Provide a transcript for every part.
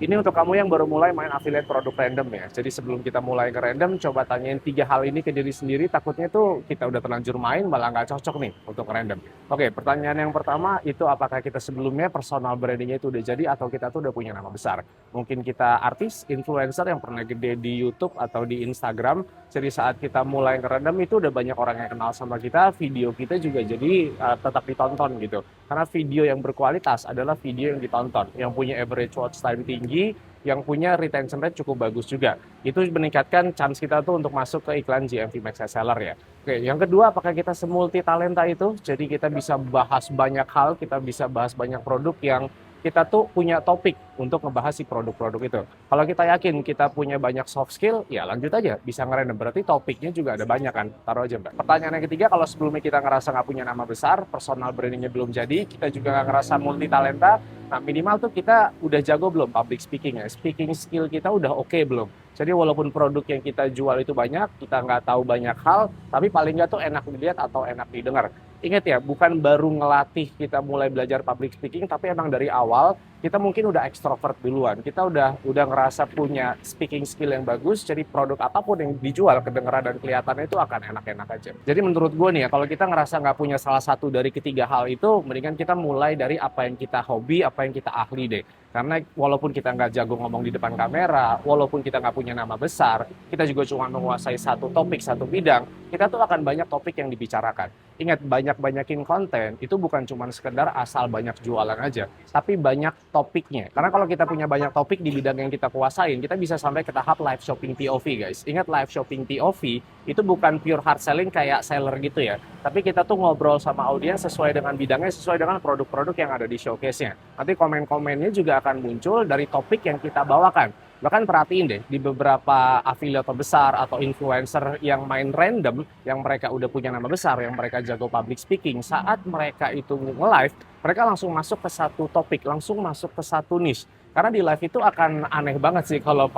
Ini untuk kamu yang baru mulai main affiliate produk random ya. Jadi sebelum kita mulai ke random, coba tanyain 3 hal ini ke diri sendiri. Takutnya tuh kita udah terlanjur main, malah nggak cocok nih untuk random. Oke, pertanyaan yang pertama itu apakah kita sebelumnya personal brandingnya itu udah jadi atau kita tuh udah punya nama besar. Mungkin kita artis, influencer yang pernah gede di YouTube atau di Instagram. Jadi saat kita mulai ke random itu udah banyak orang yang kenal sama kita, video kita juga jadi tetap ditonton gitu. Karena video yang berkualitas adalah video yang ditonton, yang punya average watch time tinggi, yang punya retention rate cukup bagus juga. Itu meningkatkan chance kita tuh untuk masuk ke iklan GMV Max Seller ya. Oke, yang kedua apakah kita semulti talenta itu? Jadi kita bisa bahas banyak hal, kita bisa bahas banyak produk yang kita tuh punya topik untuk ngebahas si produk-produk itu. Kalau kita yakin kita punya banyak soft skill, ya lanjut aja, bisa ngerandom. Berarti topiknya juga ada banyak kan, taruh aja Mbak. Pertanyaan yang ketiga, kalau sebelumnya kita ngerasa nggak punya nama besar, personal brandingnya belum jadi, kita juga nggak ngerasa multi talenta, nah minimal tuh kita udah jago belum public speaking ya, speaking skill kita udah oke belum. Jadi walaupun produk yang kita jual itu banyak, kita nggak tahu banyak hal, tapi paling nggak tuh enak dilihat atau enak didengar. Ingat ya, bukan baru ngelatih kita mulai belajar public speaking, tapi emang dari awal kita mungkin udah ekstrovert duluan. Kita udah ngerasa punya speaking skill yang bagus, jadi produk apapun yang dijual, kedengeran dan kelihatannya itu akan enak-enak aja. Jadi menurut gue nih ya, kalau kita ngerasa nggak punya salah satu dari ketiga hal itu, mendingan kita mulai dari apa yang kita hobi, apa yang kita ahli deh. Karena walaupun kita nggak jago ngomong di depan kamera, walaupun kita nggak punya nama besar, kita juga cuma menguasai satu topik, satu bidang, kita tuh akan banyak topik yang dibicarakan. Ingat, banyak-banyakin konten itu bukan cuma sekedar asal banyak jualan aja, tapi banyak topiknya. Karena kalau kita punya banyak topik di bidang yang kita kuasain, kita bisa sampai ke tahap live shopping POV guys. Ingat, live shopping POV itu bukan pure hard selling kayak seller gitu ya. Tapi kita tuh ngobrol sama audiens sesuai dengan bidangnya, sesuai dengan produk-produk yang ada di showcase-nya. Nanti komen-komennya juga akan muncul dari topik yang kita bawakan. Bahkan perhatiin deh, di beberapa afiliator besar atau influencer yang main random, yang mereka udah punya nama besar, yang mereka jago public speaking, saat mereka itu nge-live, mereka langsung masuk ke satu topik, langsung masuk ke satu niche. Karena di live itu akan aneh banget sih kalau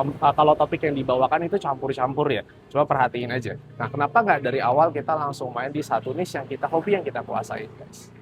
topik yang dibawakan itu campur-campur ya. Coba perhatiin aja. Nah, kenapa nggak dari awal kita langsung main di satu niche yang kita hobi, yang kita kuasain, guys?